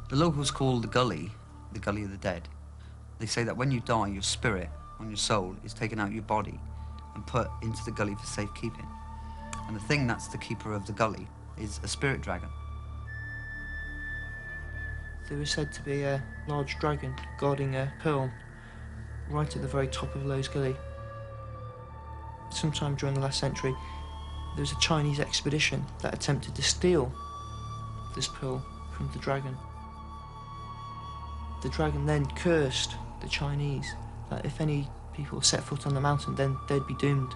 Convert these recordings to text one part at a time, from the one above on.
The locals call the Gully of the dead. They say that when you die, your spirit, or your soul, is taken out of your body and put into the gully for safekeeping. And the thing that's the keeper of the gully is a spirit dragon. There was said to be a large dragon guarding a pearl right at the very top of Lowe's Gully. Sometime during the last century, there was a Chinese expedition that attempted to steal this pearl from the dragon. The dragon then cursed the Chinese that if any people set foot on the mountain, then they'd be doomed.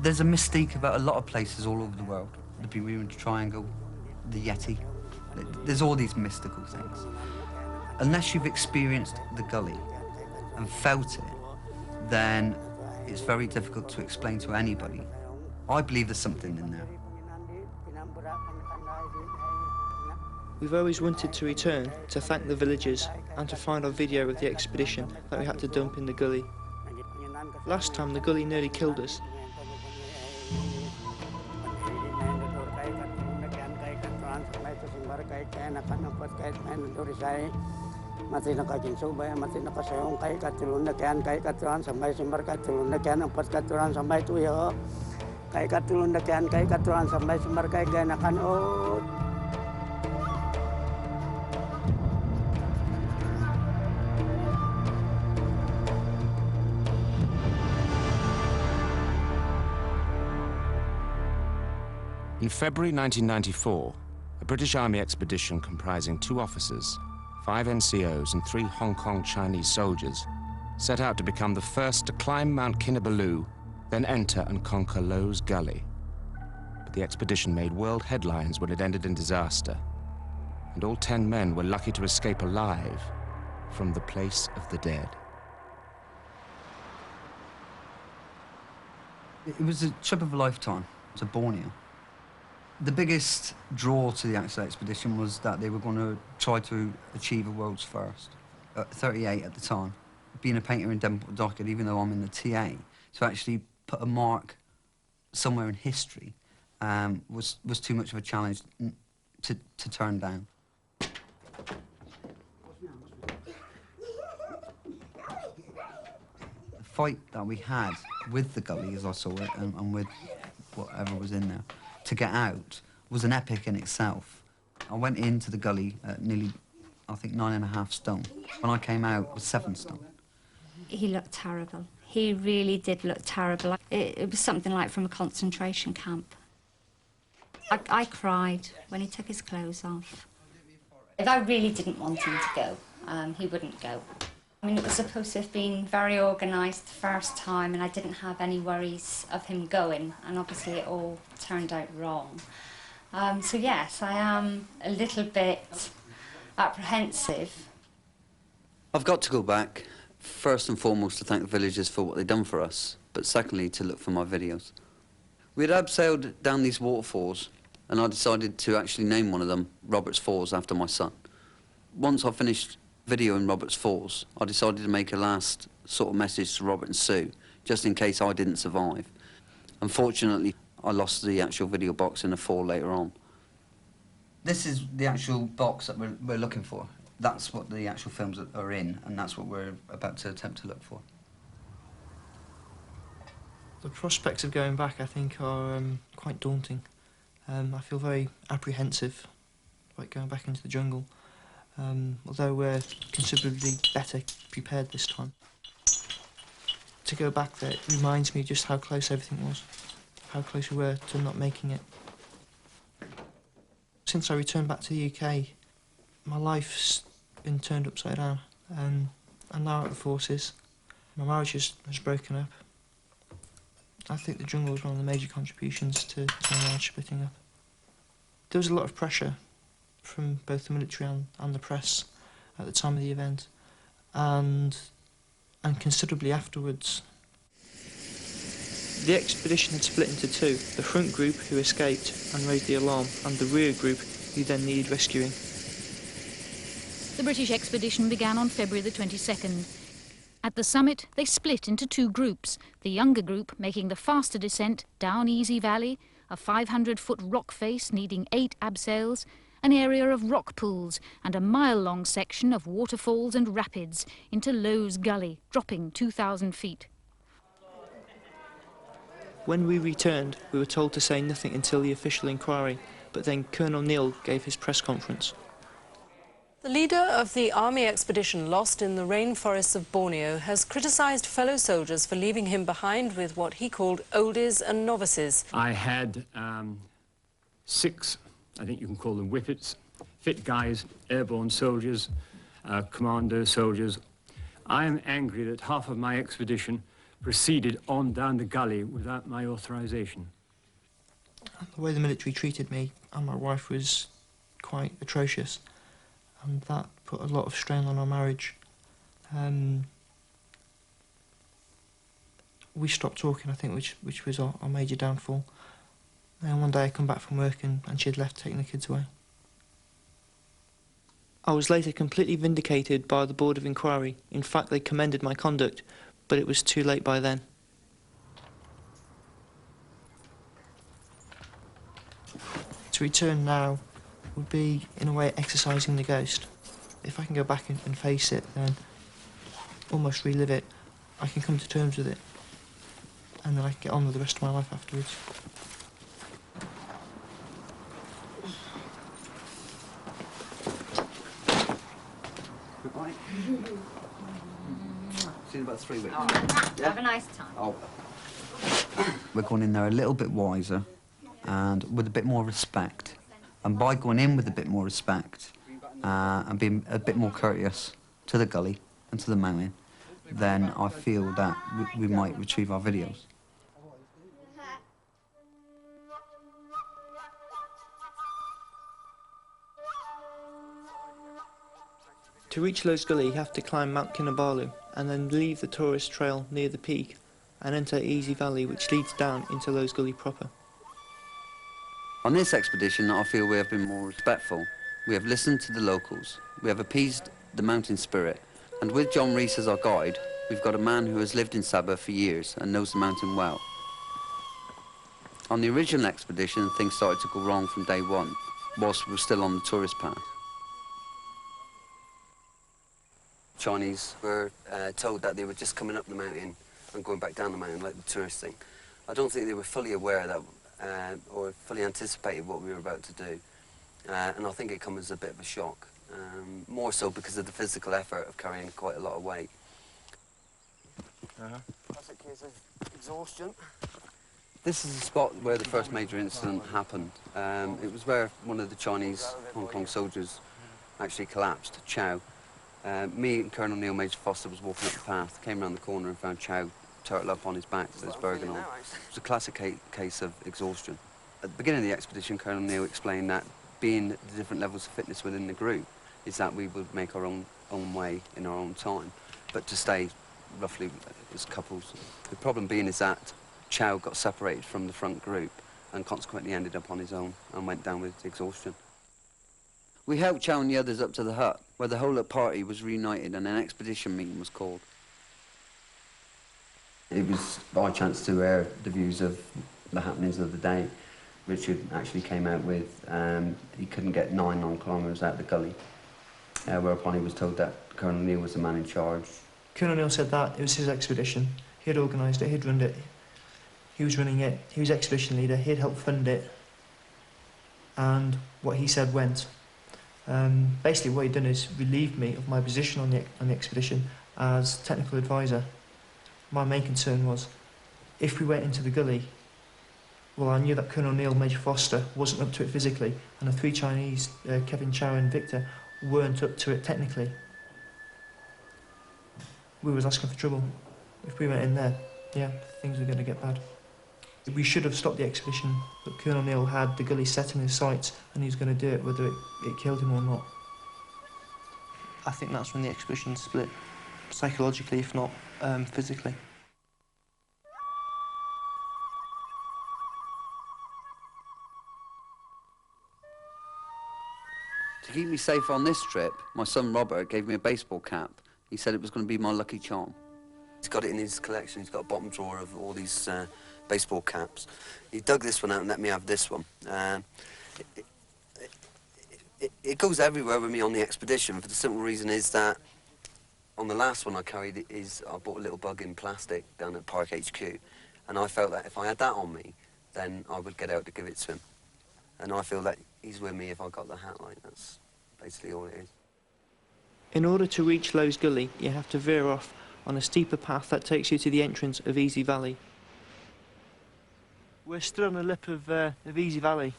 There's a mystique about a lot of places all over the world. The Bermuda Triangle, the Yeti. There's all these mystical things. Unless you've experienced the gully and felt it, then it's very difficult to explain to anybody. I believe there's something in there. We've always wanted to return to thank the villagers and to find our video of the expedition that we had to dump in the gully. Last time the gully nearly killed us. Mati nakajinsuba, mati nakasayong kay katulun na kian kay katuan sampai simbar katulun na kian empat katuan sampai tuyo kay katulun na kian kay katuan sampai simbar kay ganakan o. In February 1994, a British Army expedition comprising 2 officers, 5 NCOs and 3 Hong Kong Chinese soldiers set out to become the first to climb Mount Kinabalu, then enter and conquer Lowe's Gully. But the expedition made world headlines when it ended in disaster, and all 10 men were lucky to escape alive from the place of the dead. It was a trip of a lifetime to Borneo. The biggest draw to the actual expedition was that they were going to try to achieve a world's first. At 38 at the time, being a painter in Devonport Docket, even though I'm in the TA, to actually put a mark somewhere in history was too much of a challenge to turn down. The fight that we had with the gully, as I saw it, and with whatever was in there, to get out was an epic in itself. I went into the gully at nearly, I think, 9.5 stone. When I came out, it was 7 stone. He looked terrible. He really did look terrible. It was something like from a concentration camp. I cried when he took his clothes off. If I really didn't want him to go, he wouldn't go. I mean, it was supposed to have been very organised the first time, and I didn't have any worries of him going, and obviously it all turned out wrong. So yes, I am a little bit apprehensive. I've got to go back, first and foremost to thank the villagers for what they've done for us, but secondly to look for my videos. We had abseiled down these waterfalls, and I decided to actually name one of them Robert's Falls after my son. Once I finished videoing Robert's Falls, I decided to make a last sort of message to Robert and Sue, just in case I didn't survive. Unfortunately, I lost the actual video box in a fall later on. This is the actual box that we're looking for. That's what the actual films are in, and that's what we're about to attempt to look for. The prospects of going back, I think, are quite daunting. I feel very apprehensive about going back into the jungle. Although we're considerably better prepared this time. To go back there, it reminds me just how close everything was, how close we were to not making it. Since I returned back to the UK, my life's been turned upside down. I'm now at the forces. My marriage has broken up. I think the jungle was one of the major contributions to my marriage splitting up. There was a lot of pressure from both the military and the press at the time of the event, and considerably afterwards. The expedition had split into 2, the front group who escaped and raised the alarm, and the rear group who then needed rescuing. The British expedition began on February the 22nd, At the summit, they split into two groups, the younger group making the faster descent down Easy Valley, a 500-foot rock face needing 8 abseils, an area of rock pools and a mile-long section of waterfalls and rapids into Low's Gully, dropping 2,000 feet. When we returned, we were told to say nothing until the official inquiry, but then Colonel Neil gave his press conference. The leader of the army expedition lost in the rainforests of Borneo has criticised fellow soldiers for leaving him behind with what he called oldies and novices. I had 6, I think you can call them whippets, fit guys, airborne soldiers, commando soldiers. I am angry that half of my expedition proceeded on down the gully without my authorisation. The way the military treated me and my wife was quite atrocious, and that put a lot of strain on our marriage. We stopped talking, I think, which was our major downfall. And one day I come back from work and she had left, taking the kids away. I was later completely vindicated by the Board of Inquiry. In fact, they commended my conduct, but it was too late by then. To return now would be, in a way, exercising the ghost. If I can go back and face it, then almost relive it, I can come to terms with it, and then I can get on with the rest of my life afterwards. Goodbye. See you in about 3 weeks. Yeah? Have a nice time. Oh. We're going in there a little bit wiser and with a bit more respect. And by going in with a bit more respect and being a bit more courteous to the gully and to the mountain, then I feel that we might retrieve our videos. To reach Low's Gully, you have to climb Mount Kinabalu and then leave the tourist trail near the peak and enter Easy Valley, which leads down into Low's Gully proper. On this expedition, I feel we have been more respectful. We have listened to the locals. We have appeased the mountain spirit. And with John Rees as our guide, we've got a man who has lived in Sabah for years and knows the mountain well. On the original expedition, things started to go wrong from day one, whilst we were still on the tourist path. Chinese were told that they were just coming up the mountain and going back down the mountain like the tourist thing. I don't think they were fully aware that or fully anticipated what we were about to do. And I think it comes as a bit of a shock, more so because of the physical effort of carrying quite a lot of weight. Classic case of exhaustion. This is the spot where the first major incident happened. It was where one of the Chinese Hong Kong soldiers actually collapsed, Chow. Me and Colonel Neil Major Foster was walking up the path, came around the corner and found Chow turtle up on his back with his bergen on. It was a classic case of exhaustion. At the beginning of the expedition, Colonel Neil explained that being the different levels of fitness within the group is that we would make our own way in our own time, but to stay roughly as couples. The problem being is that Chow got separated from the front group and consequently ended up on his own and went down with exhaustion. We helped Chow and the others up to the hut, where the whole party was reunited and an expedition meeting was called. It was by chance to air the views of the happenings of the day. Richard actually came out with he couldn't get 9 non-kilometres out of the gully, whereupon he was told that Colonel Neil was the man in charge. Colonel Neil said that it was his expedition. He had organised it, he'd run it, he was running it, he was expedition leader, he'd helped fund it, and what he said went. Basically what he'd done is relieved me of my position on the expedition as technical advisor. My main concern was, if we went into the gully, well, I knew that Colonel Neil Major Foster wasn't up to it physically, and the 3 Chinese, Kevin, Chow and Victor, weren't up to it technically. We was asking for trouble. If we went in there, yeah, things were going to get bad. We should have stopped the expedition, but Colonel Neil had the gully set in his sights, and he was going to do it whether it killed him or not. I think that's when the expedition split, psychologically, if not physically. To keep me safe on this trip, my son Robert gave me a baseball cap. He said it was going to be my lucky charm. He's got it in his collection. He's got a bottom drawer of all these baseball caps. He dug this one out and let me have this one. It goes everywhere with me on the expedition for the simple reason is that on the last one I carried I bought a little bug in plastic down at Park HQ, and I felt that if I had that on me, then I would get out to give it to him. And I feel that he's with me if I got the hat light. That's basically all it is. In order to reach Lowe's Gully, you have to veer off on a steeper path that takes you to the entrance of Easy Valley. We're stood on the lip of Easy Valley.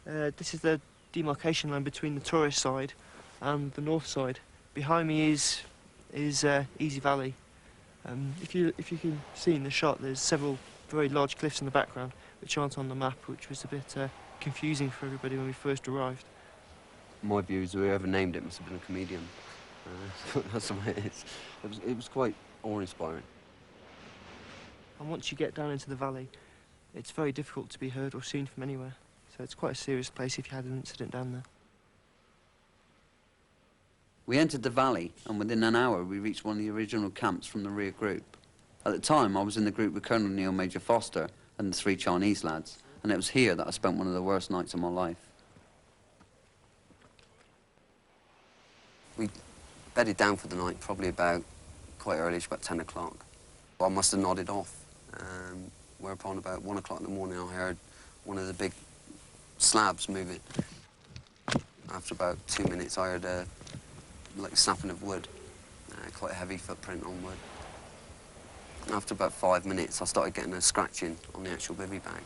This is the demarcation line between the tourist side and the north side. Behind me is Easy Valley. If you can see in the shot, there's several very large cliffs in the background which aren't on the map, which was a bit confusing for everybody when we first arrived. My view is whoever named it must have been a comedian. That's the way it is. It was quite awe-inspiring. And once you get down into the valley, it's very difficult to be heard or seen from anywhere. So it's quite a serious place if you had an incident down there. We entered the valley, and within an hour we reached one of the original camps from the rear group. At the time, I was in the group with Colonel Neil Major Foster and the 3 Chinese lads, and it was here that I spent one of the worst nights of my life. We bedded down for the night probably about quite early, about 10 o'clock. I must have nodded off, whereupon about 1 o'clock in the morning I heard one of the big slabs moving. After about 2 minutes I heard like snapping of wood, quite a heavy footprint on wood. After about 5 minutes I started getting a scratching on the actual bivvy bag.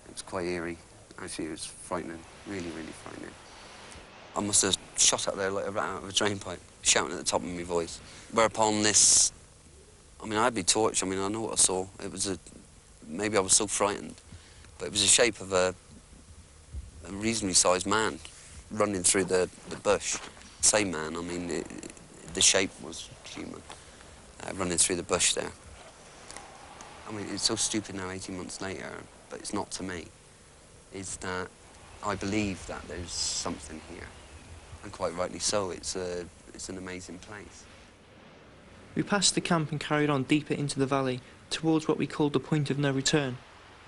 It was quite eerie. Actually, it was frightening, really, really frightening. I must have shot out there like a rat out of a drain pipe, shouting at the top of my voice. Whereupon this, I mean, I had my torch, I mean, I know what I saw. It was maybe I was so frightened, but it was the shape of a reasonably sized man running through the bush. Same man, I mean, the shape was human, running through the bush there. I mean, it's so stupid now, 18 months later, but it's not to me, is that I believe that there's something here. And quite rightly so, it's an amazing place. We passed the camp and carried on deeper into the valley, towards what we called the point of no return.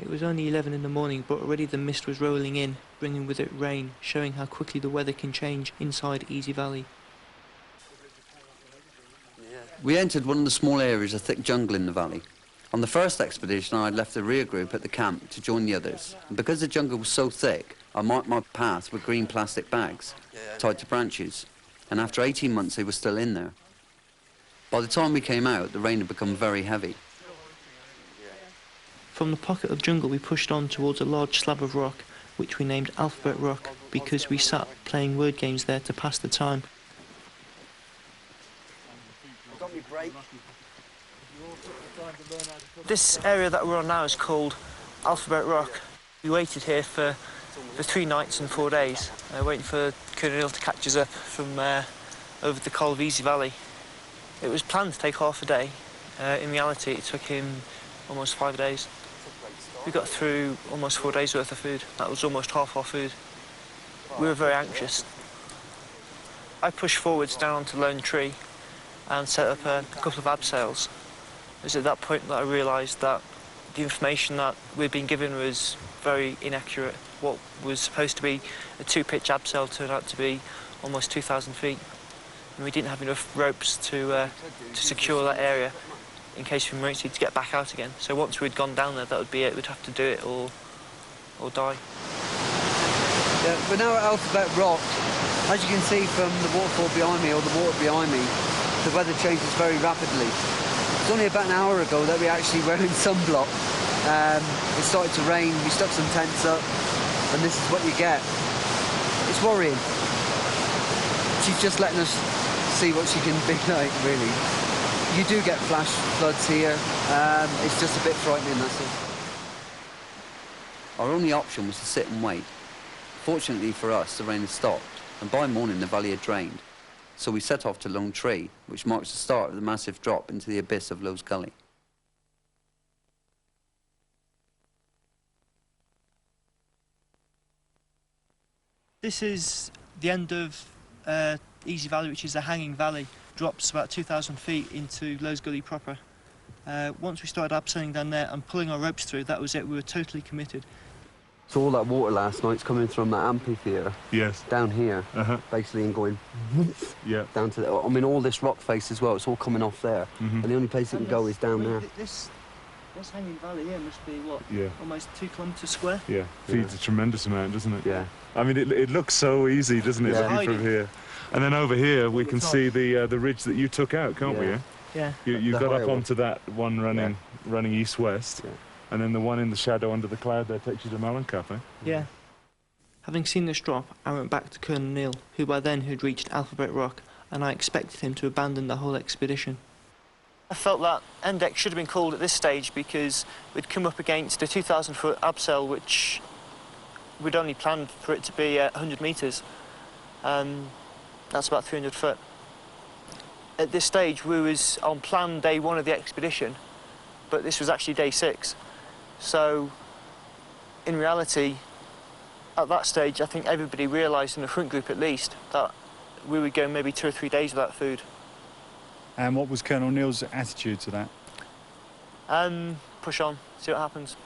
It was only 11 in the morning, but already the mist was rolling in, bringing with it rain, showing how quickly the weather can change inside Easy Valley. We entered one of the small areas of thick jungle in the valley. On the first expedition, I had left the rear group at the camp to join the others. And because the jungle was so thick, I marked my path with green plastic bags tied to branches. And after 18 months, they were still in there. By the time we came out, the rain had become very heavy. From the pocket of jungle, we pushed on towards a large slab of rock, which we named Alphabet Rock, because we sat playing word games there to pass the time. This area that we're on now is called Alphabet Rock. We waited here for 3 nights and 4 days, waiting for Colonel Neil to catch us up from over the cold Easy Valley. It was planned to take half a day. In reality, it took him almost 5 days. We got through almost 4 days' worth of food. That was almost half our food. We were very anxious. I pushed forwards down onto Lone Tree and set up a couple of abseils. It was at that point that I realised that the information that we'd been given was very inaccurate. What was supposed to be a 2-pitch abseil turned out to be almost 2,000 feet. And we didn't have enough ropes to secure that area in case of emergency to get back out again. So once we'd gone down there, that would be it. We'd have to do it or die. Yeah, we're now at Alphabet Rock. As you can see from the waterfall behind me, or the water behind me, the weather changes very rapidly. It was only about an hour ago that we actually were in sunblock. It started to rain, we stuck some tents up, and this is what you get. It's worrying. She's just letting us see what she can be like, really. You do get flash floods here. It's just a bit frightening, that's all. Our only option was to sit and wait. Fortunately for us, the rain had stopped, and by morning the valley had drained. So we set off to Lone Tree, which marks the start of the massive drop into the abyss of Lowe's Gully. This is the end of Easy Valley, which is a hanging valley, drops about 2,000 feet into Lowe's Gully proper. Once we started abseiling down there and pulling our ropes through, that was it. We were totally committed. So all that water last night's coming from that amphitheatre. Yes. Down here, basically, and going down to I mean, all this rock face as well. It's all coming off there, and the only place it can go is down there. This hanging valley here must be what? Yeah. Almost 2 kilometres square. Yeah. Feeds a tremendous amount, doesn't it? Yeah. I mean, it looks so easy, doesn't it, looking from here? And then over here we can see the ridge that you took out, can't we? Yeah. You got up onto that one running east-west. Yeah. And then the one in the shadow under the cloud there takes you to Malenkap, eh? Yeah. Having seen this drop, I went back to Colonel Neil, who by then had reached Alphabet Rock, and I expected him to abandon the whole expedition. I felt that Endex should have been called at this stage because we'd come up against a 2,000-foot abseil, which we'd only planned for it to be 100 metres. That's about 300 foot. At this stage, we was on plan day 1 of the expedition, but this was actually day 6. So, in reality, at that stage, I think everybody realised, in the front group at least, that we would go maybe 2 or 3 days without food. And what was Colonel Neil's attitude to that? Push on, see what happens.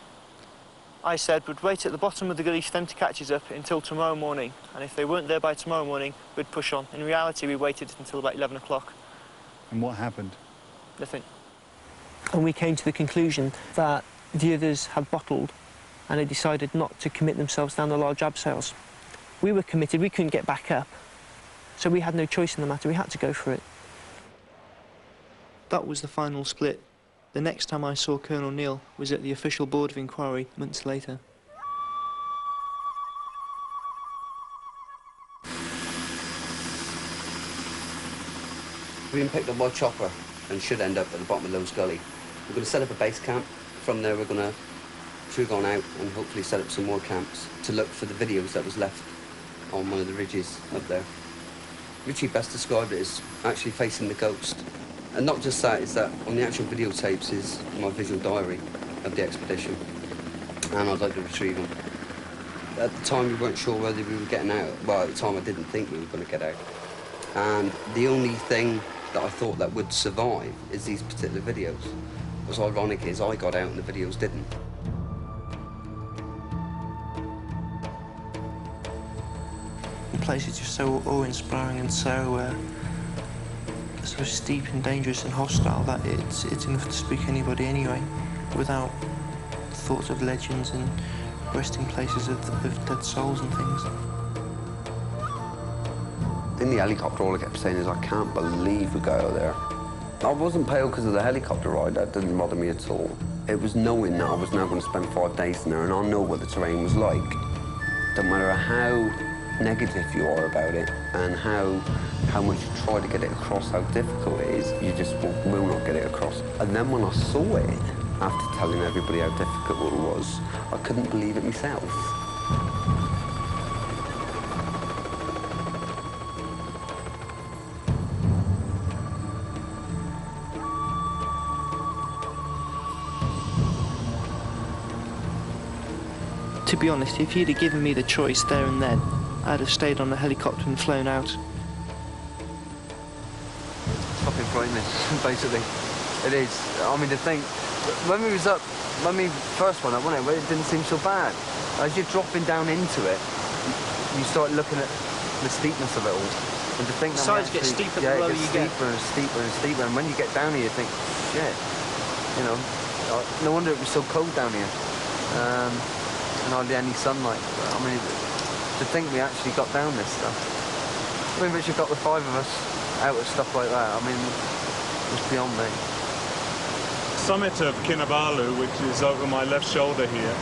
I said we'd wait at the bottom of the gully for them to catch us up until tomorrow morning, and if they weren't there by tomorrow morning, we'd push on. In reality, we waited until about 11 o'clock. And what happened? Nothing. And we came to the conclusion that the others had bottled, and they decided not to commit themselves down the large abseils. We were committed, we couldn't get back up, so we had no choice in the matter, we had to go for it. That was the final split. The next time I saw Colonel Neil was at the official Board of Inquiry months later. We've been picked up by chopper and should end up at the bottom of Lowe's Gully. We're going to set up a base camp. From there we're going to trug on out and hopefully set up some more camps to look for the videos that was left on one of the ridges up there. Richie best described it as actually facing the ghost. And not just that, is that on the actual videotapes is my visual diary of the expedition, and I'd like to retrieve them. At the time we weren't sure whether we were getting out. Well, at the time I didn't think we were going to get out. And the only thing that I thought that would survive is these particular videos. What's ironic is I got out and the videos didn't. The place is just so awe-inspiring and so steep and dangerous and hostile that it's enough to spook anybody anyway, without thoughts of legends and resting places of dead souls and things. In the helicopter, all I kept saying is, I can't believe we got out there. I wasn't pale because of the helicopter ride, that didn't bother me at all. It was knowing that I was now going to spend 5 days in there and I know what the terrain was like. Don't matter how negative you are about it and how much you try to get it across, how difficult it is, you just will not get it across. And then when I saw it, after telling everybody how difficult it was, I couldn't believe it myself. To be honest, if you'd have given me the choice there and then, I'd have stayed on the helicopter and flown out. Fucking frightening, basically. It is. I mean, to think, when we first went up, wasn't it didn't seem so bad. As you're dropping down into it, you start looking at the steepness of it all. And to think that sides get steeper the lower you get. Steeper and steeper and steeper. And when you get down here, you think, shit, you know, no wonder it was so cold down here. And hardly any sunlight. I mean, to think we actually got down this stuff. I mean, Richard got the 5 of us out of stuff like that. I mean, it was beyond me. Summit of Kinabalu, which is over my left shoulder here,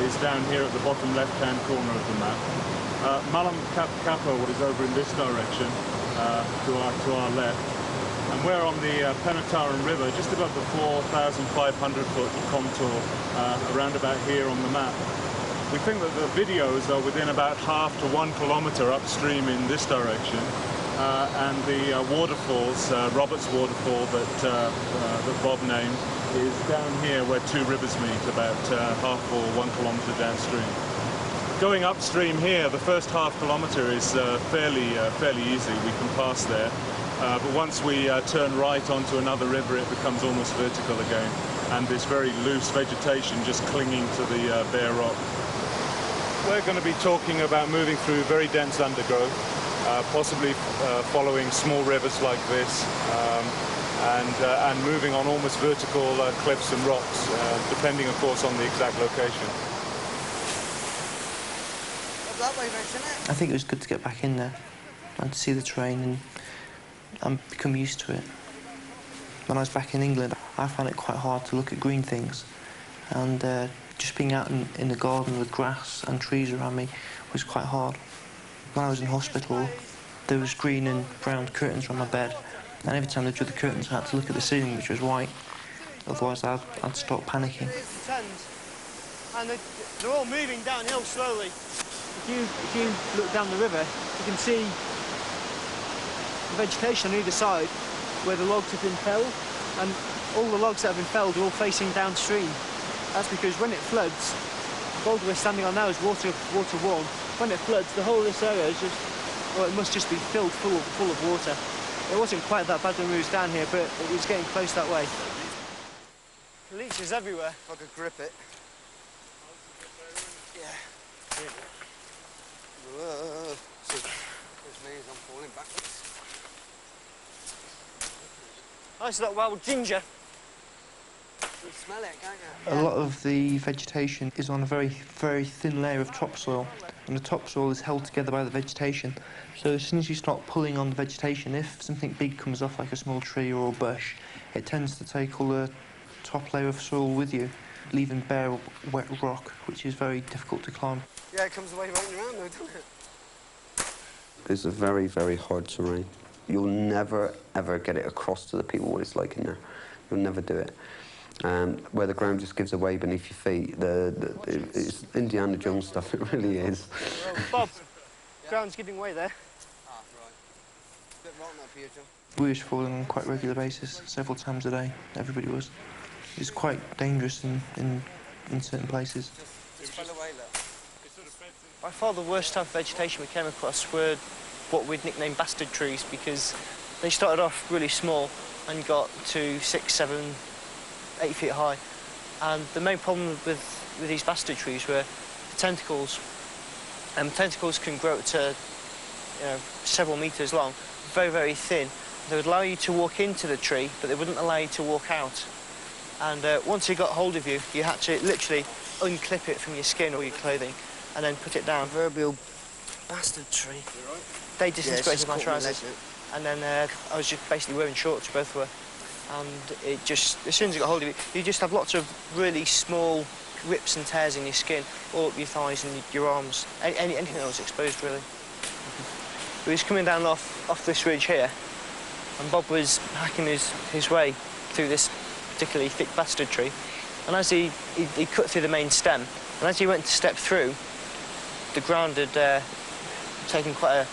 is down here at the bottom left-hand corner of the map. Malenkap is over in this direction, to our left. And we're on the Penataran River, just above the 4,500-foot contour, around about here on the map. We think that the videos are within about half to 1 kilometre upstream in this direction, and the waterfalls, Robert's Waterfall that Bob named, is down here where 2 rivers meet, about half or 1 kilometre downstream. Going upstream here, the first half kilometre is fairly easy. We can pass there. But once we turn right onto another river, it becomes almost vertical again. And this very loose vegetation just clinging to the bare rock. We're going to be talking about moving through very dense undergrowth, possibly following small rivers like this, and moving on almost vertical cliffs and rocks, depending, of course, on the exact location. I think it was good to get back in there and to see the terrain and become used to it. When I was back in England, I found it quite hard to look at green things, and just being out in the garden with grass and trees around me was quite hard. When I was in hospital, there was green and brown curtains on my bed, and every time they drew the curtains I had to look at the ceiling, which was white, otherwise I'd start panicking. And they're all moving downhill slowly. If you look down the river, you can see the vegetation on either side where the logs have been felled, and all the logs that have been felled are all facing downstream. That's because when it floods, the boulder we're standing on now is water worn. When it floods, the whole of this area is just, well, it must just be filled full of water. It wasn't quite that bad when we was down here, but it was getting close that way. Leeches everywhere. If I could grip it. Yeah. Whoa. Which means I'm falling backwards. Nice little wild ginger. You smell it, can't you? A lot of the vegetation is on a very, very thin layer of topsoil, and the topsoil is held together by the vegetation. So as soon as you start pulling on the vegetation, if something big comes off, like a small tree or a bush, it tends to take all the top layer of soil with you, leaving bare, wet rock, which is very difficult to climb. Yeah, it comes away right around though, doesn't it? It's a very, very hard terrain. You'll never, ever get it across to the people what it's like in there. You'll never do it. Where the ground just gives away beneath your feet. It's Indiana Jones stuff, it really is. Bob, ground's giving way there. Ah, right. Bit rotten up here, John. We was falling on quite a regular basis, several times a day. Everybody was. It's quite dangerous in certain places. Just fell away, look. By far the worst type of vegetation we came across were what we'd nicknamed bastard trees, because they started off really small and got to 6, 7, 8 feet high. And the main problem with these bastard trees were the tentacles. And tentacles can grow up to, several meters long, very, very thin. They would allow you to walk into the tree, but they wouldn't allow you to walk out. And once it got hold of you, you had to literally unclip it from your skin or your clothing and then put it down. Proverbial bastard tree. They disintegrated my trousers. And then I was just basically wearing shorts, both were. And it just, as soon as it got hold of you, you just have lots of really small rips and tears in your skin, all up your thighs and your arms, anything that was exposed, really. We was coming down off this ridge here, and Bob was hacking his way through this particularly thick bastard tree. And as he cut through the main stem, and as he went to step through, the ground had taken quite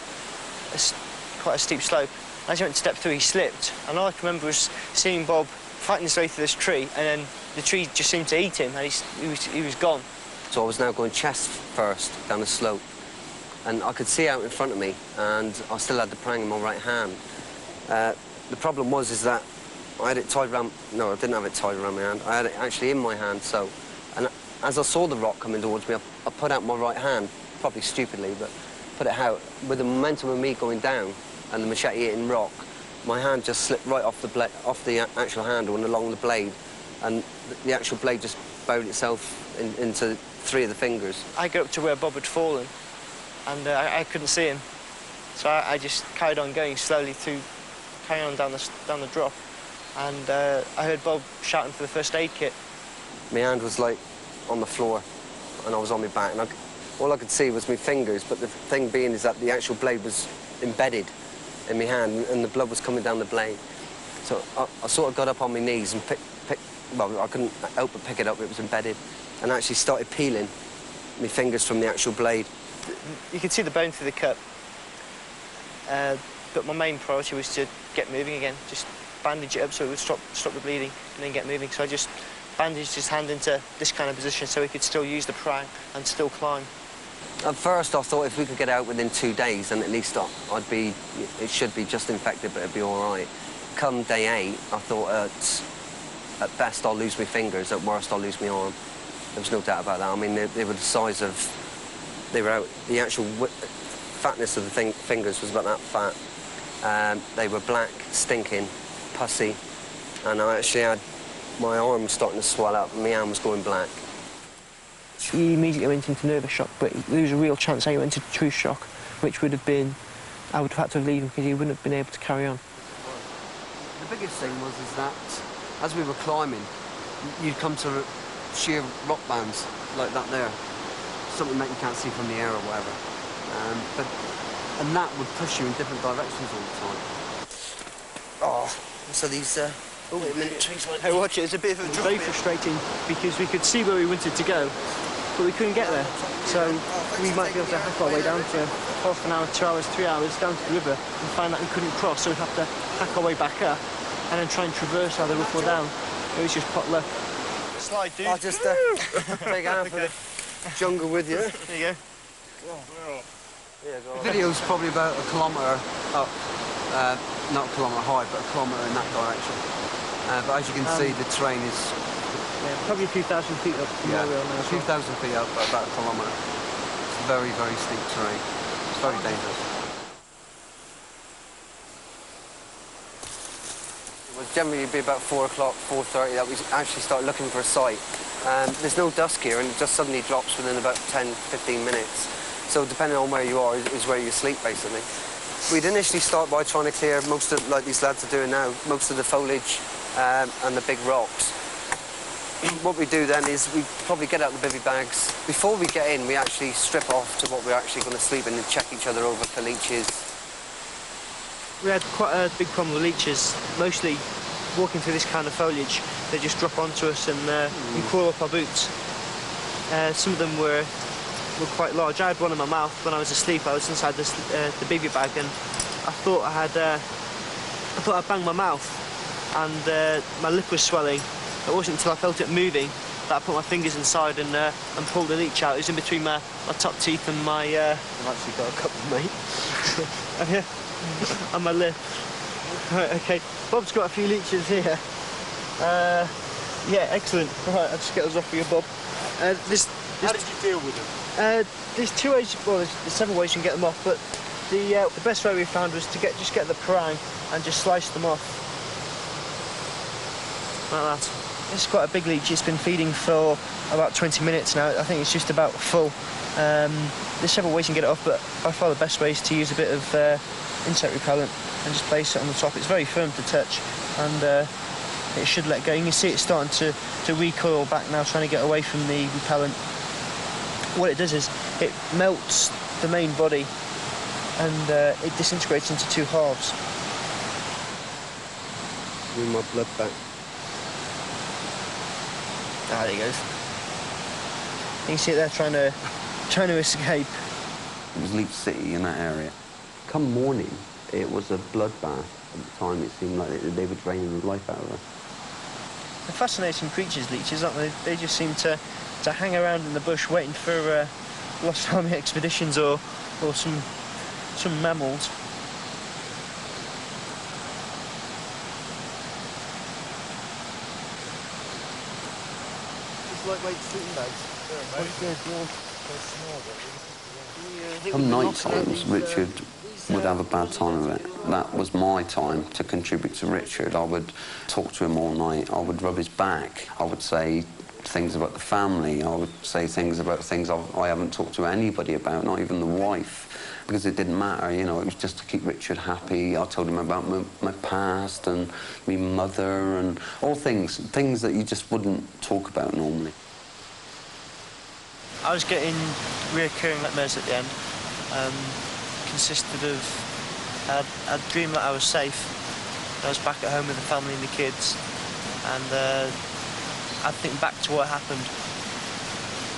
a steep slope. As he went to step through, he slipped, and all I can remember was seeing Bob fighting his way through this tree, and then the tree just seemed to eat him, and he was gone. So I was now going chest first down the slope, and I could see out in front of me, and I still had the prang in my right hand. The problem was that I had it tied around. No, I didn't have it tied around my hand. I had it actually in my hand. So, and as I saw the rock coming towards me, I put out my right hand, probably stupidly, but put it out with the momentum of me going down and the machete hitting rock. My hand just slipped right off the actual handle and along the blade, and the actual blade just bowed itself into 3 of the fingers. I got up to where Bob had fallen, and I couldn't see him, so I just carried on going slowly carrying on down the drop, and I heard Bob shouting for the first aid kit. My hand was like on the floor, and I was on my back, and all I could see was my fingers. But the thing being is that the actual blade was embedded in my hand, and the blood was coming down the blade. So I sort of got up on my knees and well, I couldn't help but pick it up. It was embedded, and actually started peeling my fingers from the actual blade. You could see the bone through the cut, but my main priority was to get moving again. Just bandage it up so it would stop the bleeding, and then get moving. So I just bandaged his hand into this kind of position so he could still use the prang and still climb. At first, I thought if we could get out within 2 days, then at least it should be just infected, but it'd be all right. Come day 8, I thought at best I'll lose my fingers, at worst I'll lose my arm. There was no doubt about that. I mean, they were the size of, the actual fatness of the fingers was about that fat. They were black, stinking, pussy, and I actually had, my arm was starting to swell up, and my arm was going black. He immediately went into nervous shock, but there was a real chance that he went into true shock, which would have been, I would have had to leave him because he wouldn't have been able to carry on. The biggest thing was that as we were climbing, you'd come to sheer rock bands like that there, something that you can't see from the air or whatever, and that would push you in different directions all the time. Oh, so these. Wait a minute. Hey, watch it. It's a bit of a drop. Very frustrating because we could see where we wanted to go, but we couldn't get there. So we might be able to hack our way down to half an hour, 2 hours, 3 hours down to the river and find that we couldn't cross. So we'd have to hack our way back up and then try and traverse either up or down. It was just pot luck. Slide, dude. I'll just take out for the jungle with you. There you go. Yeah, go on. The video's probably about a kilometre up, not a kilometre high, but a kilometre in that direction. But as you can see, the terrain is... Yeah, probably a few thousand feet up from where we are now. A few thousand feet up, about a kilometre. It's very, very steep terrain. It's very dangerous. It would generally be about 4 o'clock, 4:30 that we actually start looking for a site. There's no dusk here, and it just suddenly drops within about 10, 15 minutes. So depending on where you are is where you sleep, basically. We'd initially start by trying to clear most of, like these lads are doing now, most of the foliage and the big rocks. What we do then is we probably get out the bivvy bags. Before we get in, we actually strip off to what we're actually going to sleep in and check each other over for leeches. We had quite a big problem with leeches, mostly walking through this kind of foliage. They just drop onto us and crawl up our boots. Some of them were quite large. I had one in my mouth when I was asleep. I was inside the bivvy bag and I thought I'd banged my mouth and my lip was swelling. It wasn't until I felt it moving that I put my fingers inside and pulled the leech out. It was in between my top teeth and my... I've actually got a couple, mate. Oh, yeah. And my lip. Right, OK. Bob's got a few leeches here. Yeah, excellent. Right, I'll just get those off for you, Bob. How did you deal with them? There's 2 ways, well, there's 7 ways you can get them off, but the best way we found was to just get the parang and just slice them off. Like that. This is quite a big leech. It's been feeding for about 20 minutes now. I think it's just about full. There's several ways you can get it off, but by far the best way is to use a bit of insect repellent and just place it on the top. It's very firm to touch, and it should let go. You can see it's starting to recoil back now, trying to get away from the repellent. What it does is it melts the main body and it disintegrates into 2 halves. Give my blood back. Ah, there he goes. You can see it there trying to escape. It was Leech City in that area. Come morning, it was a bloodbath. At the time, it seemed like they were draining the life out of us. They're fascinating creatures, leeches, aren't they? They just seem to hang around in the bush waiting for Lost Army expeditions or some mammals. Lightweight sleeping bags. Some night times, Richard would have a bad time of it. That was my time to contribute to Richard. I would talk to him all night. I would rub his back. I would say things about the family. I would say things about things I haven't talked to anybody about, not even the wife, because it didn't matter, you know, it was just to keep Richard happy. I told him about my past and my mother and all things that you just wouldn't talk about normally. I was getting reoccurring nightmares at the end. Consisted of, I'd dream that I was safe. I was back at home with the family and the kids, and I'd think back to what happened,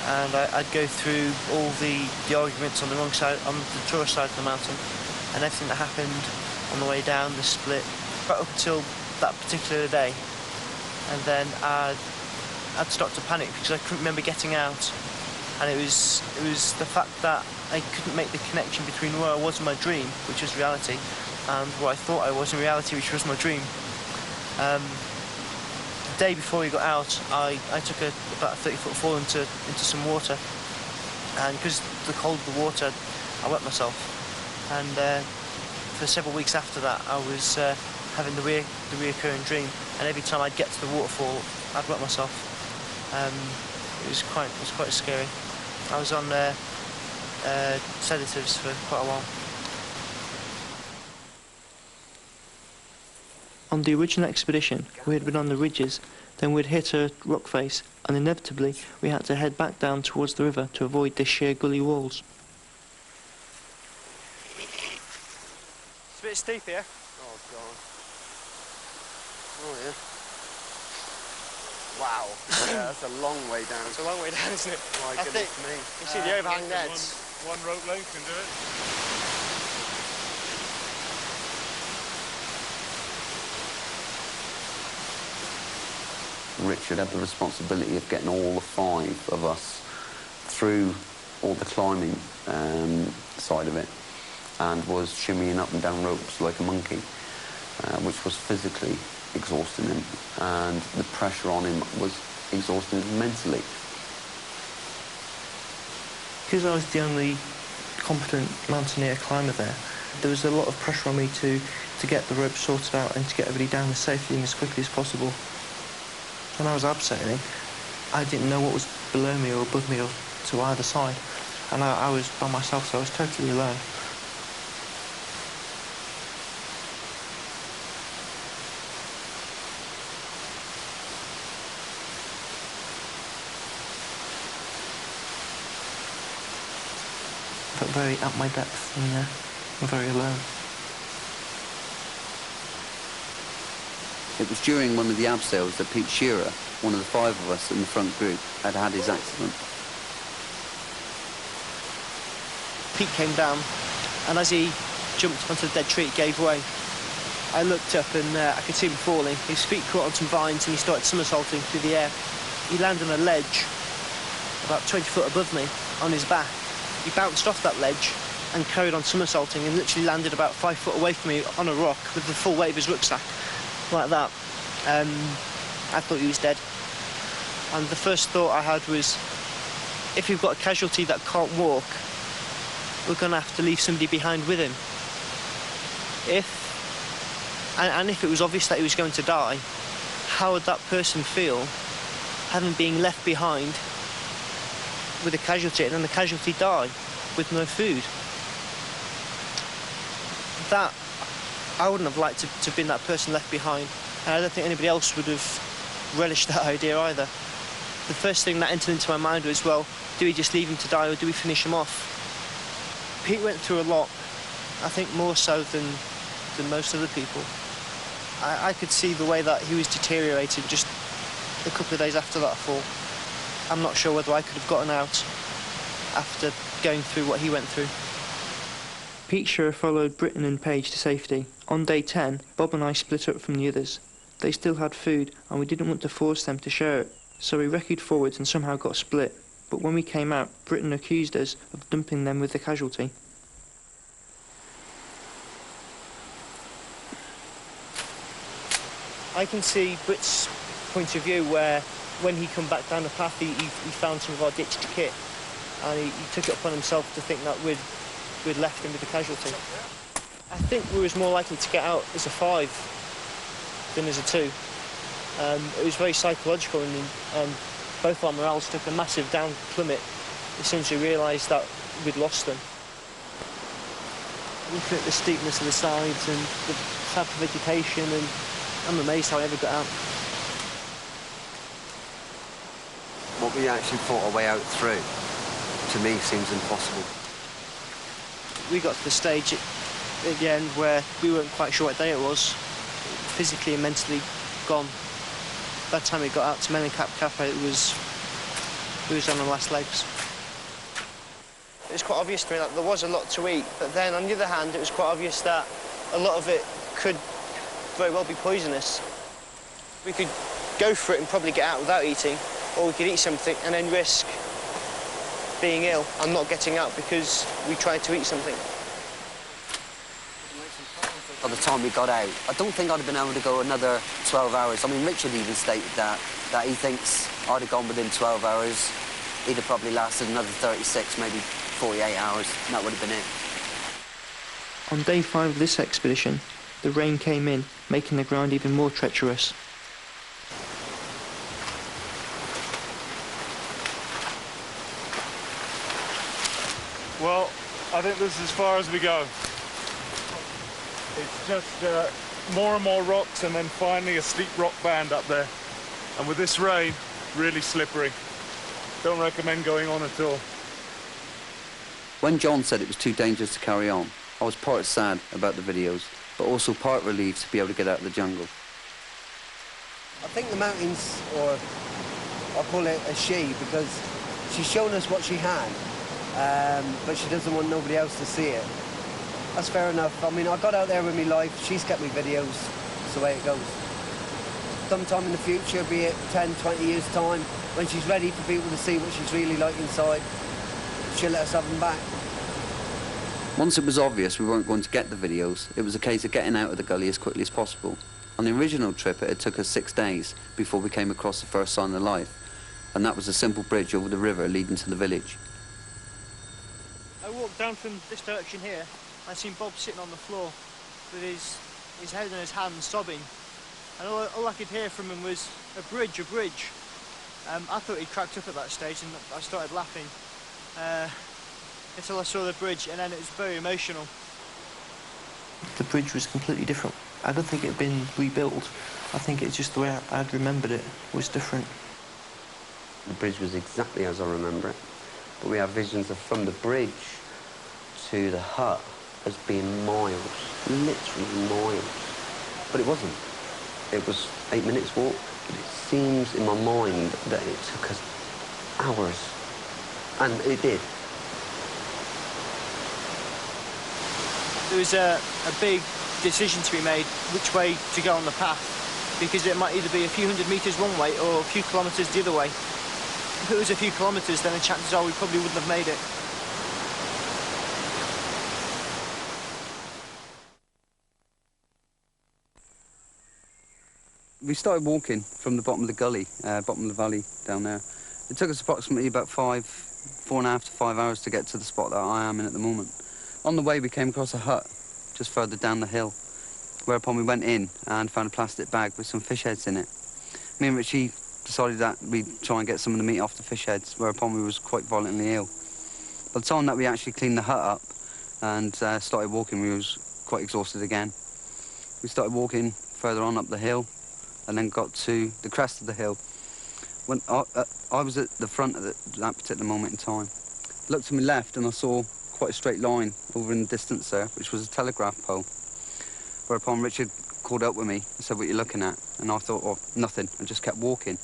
and I'd go through all the arguments on the wrong side, on the tourist side of the mountain, and everything that happened on the way down, the split, right up until that particular day, and then I'd start to panic because I couldn't remember getting out. And it was the fact that I couldn't make the connection between where I was in my dream, which was reality, and where I thought I was in reality, which was my dream. The day before we got out, I took about a 30-foot fall into some water, and because of the cold of the water, I wet myself. And for several weeks after that, I was having the reoccurring dream, and every time I'd get to the waterfall, I'd wet myself. It was quite scary. I was on sedatives for quite a while. On the original expedition, we had been on the ridges, then we'd hit a rock face, and inevitably we had to head back down towards the river to avoid the sheer gully walls. It's a bit steep here. Oh, God. Oh, yeah. Wow. Yeah, that's a long way down. It's a long way down, isn't it? My I goodness think me. you see the overhang there. One rope length can do it. Richard had the responsibility of getting all the 5 of us through all the climbing side of it, and was shimmying up and down ropes like a monkey, which was physically exhausting him, and the pressure on him was exhausting him mentally. Because I was the only competent mountaineer climber there, there was a lot of pressure on me to get the ropes sorted out and to get everybody down as safely and as quickly as possible. When I was abseiling, I didn't know what was below me or above me or to either side, and I was by myself, so I was totally alone. I felt very at my depth and very alone. It was during one of the abseils that Pete Shearer, one of the 5 of us in the front group, had had his accident. Pete came down, and as he jumped onto the dead tree, it gave way. I looked up and I could see him falling. His feet caught on some vines and he started somersaulting through the air. He landed on a ledge about 20 foot above me on his back. He bounced off that ledge and carried on somersaulting and literally landed about 5 foot away from me on a rock with the full weight of his rucksack, like that. I thought he was dead. And the first thought I had was, if we've got a casualty that can't walk, we're going to have to leave somebody behind with him. And if it was obvious that he was going to die, how would that person feel having been left behind with a casualty, and then the casualty die with no food? That, I wouldn't have liked to have been that person left behind, and I don't think anybody else would have relished that idea either. The first thing that entered into my mind was, well, do we just leave him to die or do we finish him off? Pete went through a lot, I think more so than most other people. I could see the way that he was deteriorating just a couple of days after that fall. I'm not sure whether I could have gotten out after going through what he went through. Pete Shearer followed Britton and Page to safety. On day 10, Bob and I split up from the others. They still had food, and we didn't want to force them to share it, so we recce'd forwards and somehow got split. But when we came out, Britton accused us of dumping them with the casualty. I can see Brit's point of view where, when he come back down the path, he found some of our ditched kit, and he took it upon himself to think that we'd left him with the casualty. I think we was more likely to get out as a 5 than as a 2. It was very psychological, and both our morales took a massive down plummet as soon as we realised that we'd lost them. Looking at the steepness of the sides and the type of vegetation, and I'm amazed how I ever got out. What we actually fought our way out through, to me, seems impossible. We got to the stage at the end where we weren't quite sure what day it was, physically and mentally gone. By the time we got out to Mount Kinabalu, we was on our last legs. It was quite obvious to me that there was a lot to eat, but then on the other hand, it was quite obvious that a lot of it could very well be poisonous. We could go for it and probably get out without eating, or we could eat something and then risk being ill and not getting out because we tried to eat something. By the time we got out, I don't think I'd have been able to go another 12 hours. I mean, Richard even stated that he thinks I'd have gone within 12 hours. He'd have probably lasted another 36, maybe 48 hours, and that would have been it. On day 5 of this expedition, the rain came in, making the ground even more treacherous. Well, I think this is as far as we go. It's just more and more rocks and then finally a steep rock band up there. And with this rain, really slippery. Don't recommend going on at all. When John said it was too dangerous to carry on, I was part sad about the videos, but also part relieved to be able to get out of the jungle. I think the mountains, or I'll call it a she, because she's shown us what she had, but she doesn't want nobody else to see it. That's fair enough. I mean, I got out there with my life. She's kept me videos. That's the way it goes. Sometime in the future, be it 10, 20 years' time, when she's ready for people to see what she's really like inside, she'll let us have them back. Once it was obvious we weren't going to get the videos, it was a case of getting out of the gully as quickly as possible. On the original trip, it had took us 6 days before we came across the first sign of life, and that was a simple bridge over the river leading to the village. I walked down from this direction here. I seen Bob sitting on the floor with his head in his hands, sobbing. And all I could hear from him was, a bridge, a bridge. I thought he'd cracked up at that stage and I started laughing until I saw the bridge, and then it was very emotional. The bridge was completely different. I don't think it had been rebuilt. I think it's just the way I'd remembered it was different. The bridge was exactly as I remember it, but we have visions of from the bridge to the hut as being miles, literally miles. But it wasn't. It was 8 minutes walk. But it seems in my mind that it took us hours, and it did. There was a big decision to be made which way to go on the path, because it might either be a few hundred metres one way or a few kilometres the other way. If it was a few kilometres, then the chances are we probably wouldn't have made it. We started walking from the bottom of the gully, bottom of the valley down there. It took us approximately about 4.5 to 5 hours to get to the spot that I am in at the moment. On the way, we came across a hut just further down the hill, whereupon we went in and found a plastic bag with some fish heads in it. Me and Richie decided that we'd try and get some of the meat off the fish heads, whereupon we was quite violently ill. By the time that we actually cleaned the hut up and started walking, we was quite exhausted again. We started walking further on up the hill and then got to the crest of the hill. When I was at the front of that particular moment in time. Looked to my left and I saw quite a straight line over in the distance there, which was a telegraph pole. Whereupon Richard called up with me and said, "What are you looking at?" And I thought, "Oh, nothing," and just kept walking.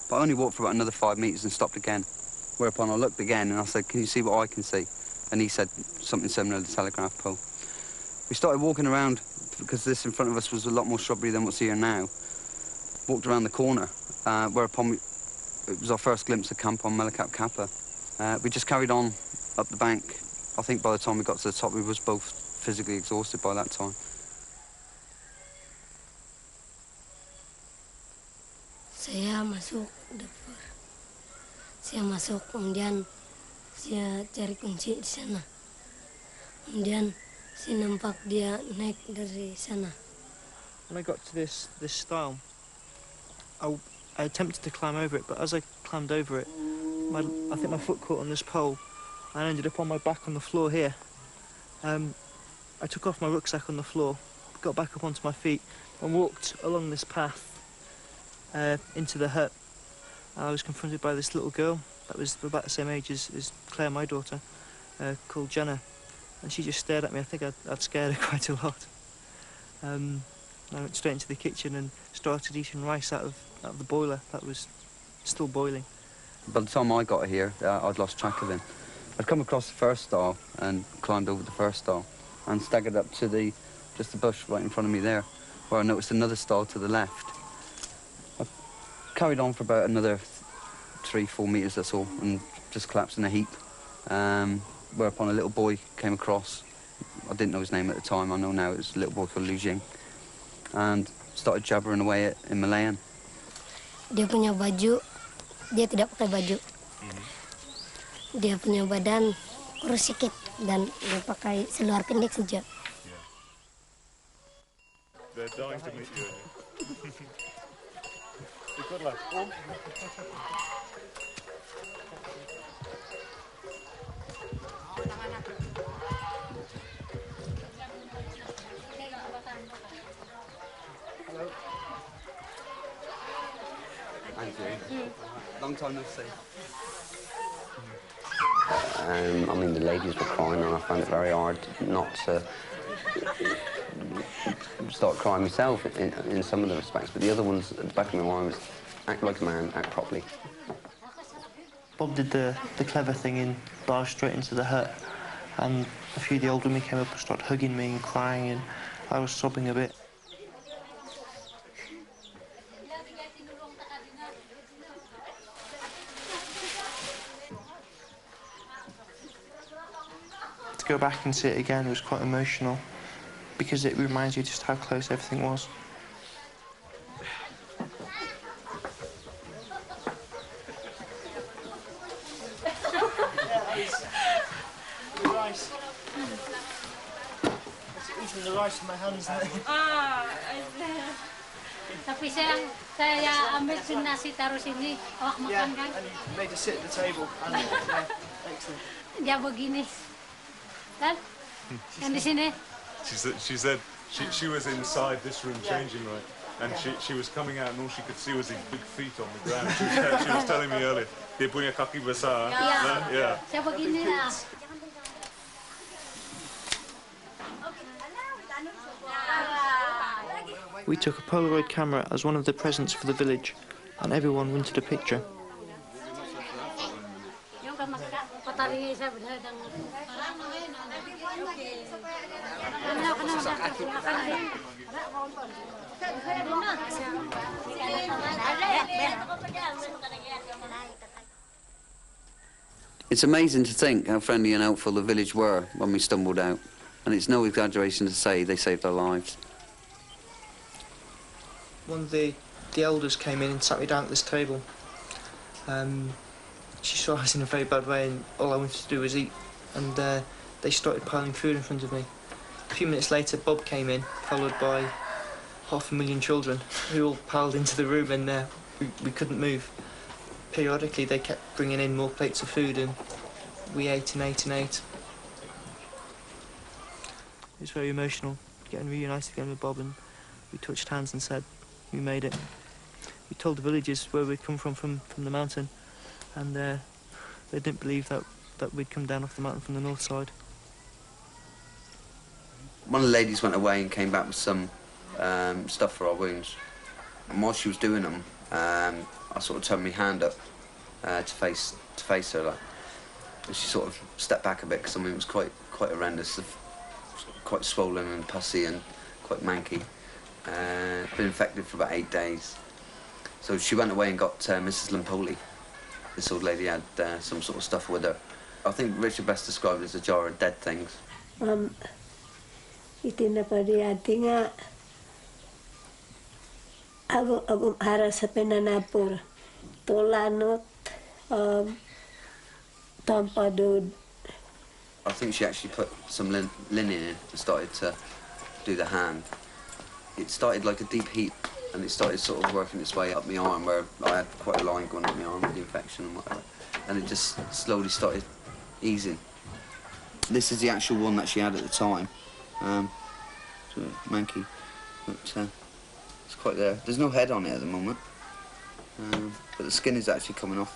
But I only walked for about another 5 meters and stopped again. Whereupon I looked again and I said, "Can you see what I can see?" And he said something similar to the telegraph pole. We started walking around because this in front of us was a lot more shrubbery than what's here now. Walked around the corner, whereupon it was our first glimpse of camp on Mount Kinabalu. We just carried on up the bank. I think by the time we got to the top, we was both physically exhausted by that time. Saya masuk dapur. Saya masuk, kemudian saya cari kunci di sana. Kemudian saya nampak dia naik dari sana. When I got to this stile, I attempted to climb over it, but as I climbed over it, I think my foot caught on this pole and I ended up on my back on the floor here. I took off my rucksack on the floor, got back up onto my feet and walked along this path into the hut. I was confronted by this little girl that was about the same age as Claire, my daughter, called Jenna, and she just stared at me. I think I'd scared her quite a lot. I went straight into the kitchen and started eating rice out of the boiler that was still boiling. By the time I got here, I'd lost track of him. I'd come across the first stile and climbed over the first stile and staggered up to just the bush right in front of me there, where I noticed another stile to the left. I carried on for about another 3-4 meters or so and just collapsed in a heap whereupon a little boy came across. I didn't know his name at the time. I know now it was a little boy called Lu Jing, and started jabbering away in Malayan. Dia punya baju, dia tidak pakai baju. Dia punya badan kurus sedikit dan dia pakai seluar pendek saja. They're dying to meet you. Good luck. Thank you. Long time no see. I mean, the ladies were crying, and I found it very hard not to start crying myself in some of the respects. But the other ones, at the back of my mind, was act like a man, act properly. Bob did the clever thing and barged straight into the hut, and a few of the older men came up and started hugging me and crying, and I was sobbing a bit. To go back and see it again was quite emotional, because it reminds you just how close everything was. The rice. It's eating the rice in my hands now. Tapi saya ambil nasi taruh sini, awak makan kan? And he made us sit at the table. And, excellent. Dia begini, kan? Yang di sini. She said she was inside this room changing, right? And she was coming out and all she could see was his big feet on the ground. She was telling me earlier, dia punya kaki besar. Yeah. Saya begini lah. We took a Polaroid camera as one of the presents for the village, and everyone wanted a picture. It's amazing to think how friendly and helpful the village were when we stumbled out, and it's no exaggeration to say they saved our lives. One of the elders came in and sat me down at this table. She saw I was in a very bad way, and all I wanted to do was eat, and they started piling food in front of me. A few minutes later, Bob came in, followed by 500,000 children, who all piled into the room, and we couldn't move. Periodically, they kept bringing in more plates of food, and we ate and ate and ate. It was very emotional, getting reunited again with Bob, and we touched hands and said, we made it. We told the villagers where we'd come from the mountain, and they didn't believe that we'd come down off the mountain from the north side. One of the ladies went away and came back with some stuff for our wounds. And while she was doing them, I sort of turned my hand up to face her, like. And she sort of stepped back a bit, because I mean it was quite horrendous, quite swollen and pussy and quite manky. Been infected for about 8 days. So she went away and got Mrs. Lampoli. This old lady had some sort of stuff with her. I think Richard best described it as a jar of dead things. Itinapariati nga agum hara sa penanapur tolanot tampadod. I think she actually put some linen in and started to do the hand. It started like a deep heat, and it started sort of working its way up my arm, where I had quite a line going up my arm with the infection and whatever. And it just slowly started easing. This is the actual one that she had at the time. It's manky, but it's quite there. There's no head on it at the moment, but the skin is actually coming off.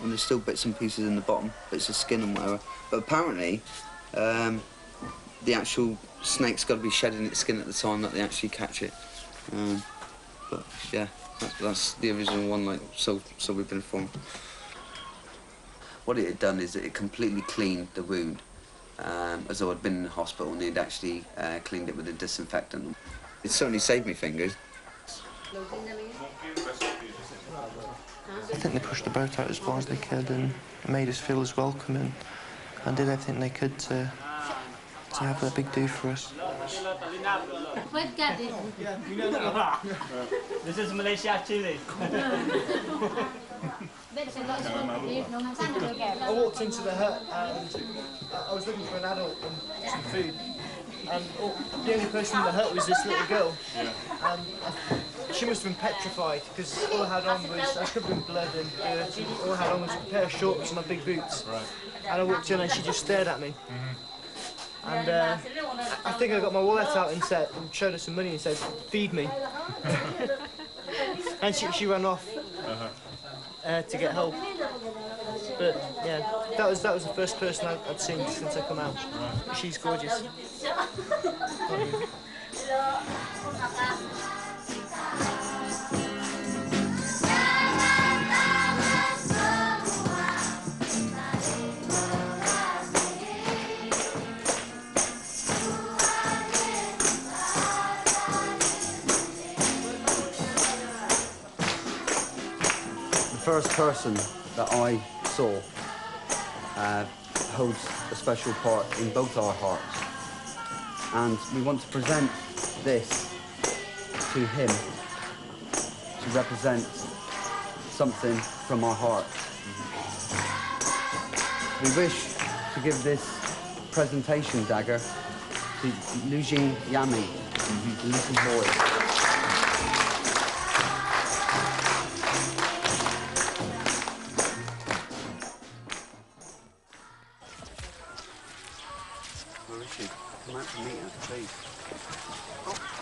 And there's still bits and pieces in the bottom, bits of skin and whatever. But apparently, the actual snake's got to be shedding its skin at the time that they actually catch it. But yeah, that's the original one, like, so we've been informed. What it had done is that it completely cleaned the wound, as though I'd been in the hospital, and they'd actually cleaned it with a disinfectant. It certainly saved me fingers. I think they pushed the boat out as far as they could and made us feel as welcome and did everything they could to have that big do for us. This is Malaysia, Chile. I walked into the hut and I was looking for an adult and some food. And the only person in the hut was this little girl. And she must have been petrified because all I had on was, I was covered in blood and dirt, and all I had on was a pair of shorts and my big boots. And I walked in and she just stared at me. And I think I got my wallet out and showed her some money and said, "Feed me." And she ran off to get help. But yeah, that was the first person I'd seen since I come out. She's gorgeous. The first person that I saw holds a special part in both our hearts. And we want to present this to him to represent something from our hearts. We wish to give this presentation dagger to Lujing Yami, the little boy.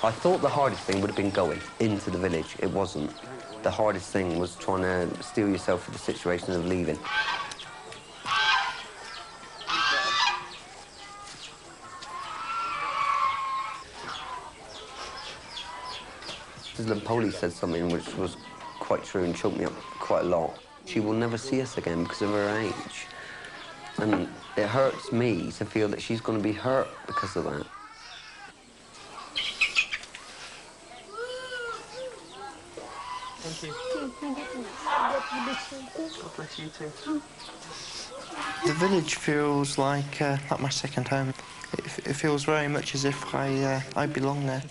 I thought the hardest thing would have been going into the village. It wasn't. The hardest thing was trying to steel yourself for the situation of leaving. The police said something which was quite true and choked me up quite a lot. She will never see us again because of her age. And it hurts me to feel that she's going to be hurt because of that. Thank you. God bless you too. The village feels like my second home. It feels very much as if I belong there.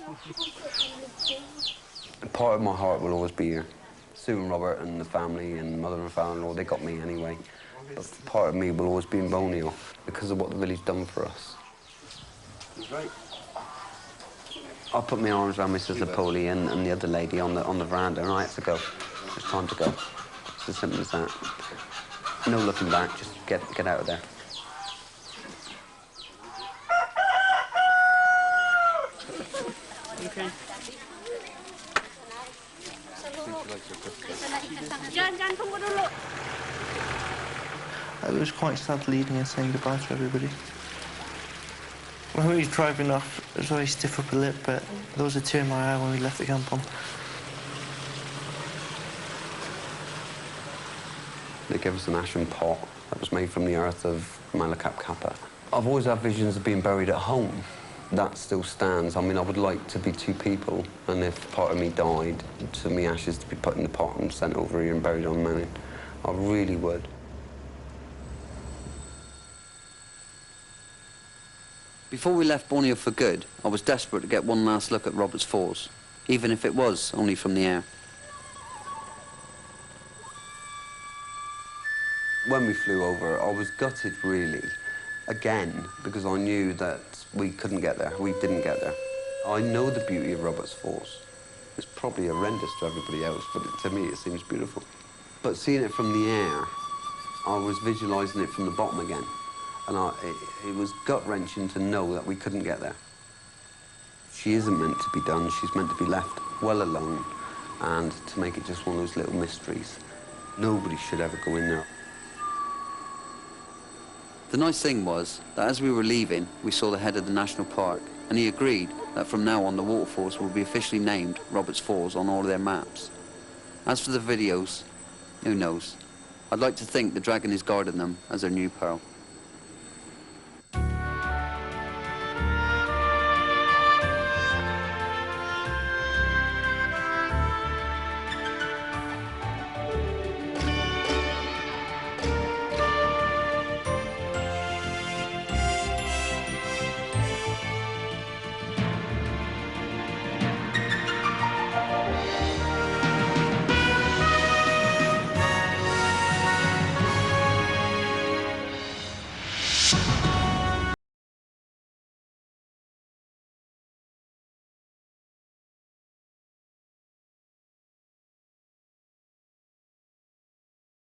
Part of my heart will always be here. Sue and Robert and the family and mother and father-in-law, they got me anyway. But part of me will always be in Borneo because of what the village done for us. Right. I put my arms around Mrs. Napoli and the other lady on the veranda, and I had to go. It's time to go. It's as simple as that. No looking back, just get out of there. Okay. It was quite sad leaving and saying goodbye to everybody. When we were driving off, it was very stiff upper lip, but there was a tear in my eye when we left the campon. They gave us an ashen pot that was made from the earth of Malakap Kappa. I've always had visions of being buried at home. That still stands. I mean, I would like to be two people, and if part of me died, to me ashes to be put in the pot and sent over here and buried on the mountain. I really would. Before we left Borneo for good, I was desperate to get one last look at Roberts Falls, even if it was only from the air. When we flew over, I was gutted, really, again, because I knew that we couldn't get there. We didn't get there. I know the beauty of Roberts Falls. It's probably horrendous to everybody else, but to me it seems beautiful. But seeing it from the air, I was visualising it from the bottom again. And it was gut-wrenching to know that we couldn't get there. She isn't meant to be done. She's meant to be left well alone and to make it just one of those little mysteries. Nobody should ever go in there. The nice thing was that as we were leaving, we saw the head of the national park, and he agreed that from now on the waterfalls will be officially named Roberts Falls on all their maps. As for the videos, who knows? I'd like to think the dragon is guarding them as their new pearl.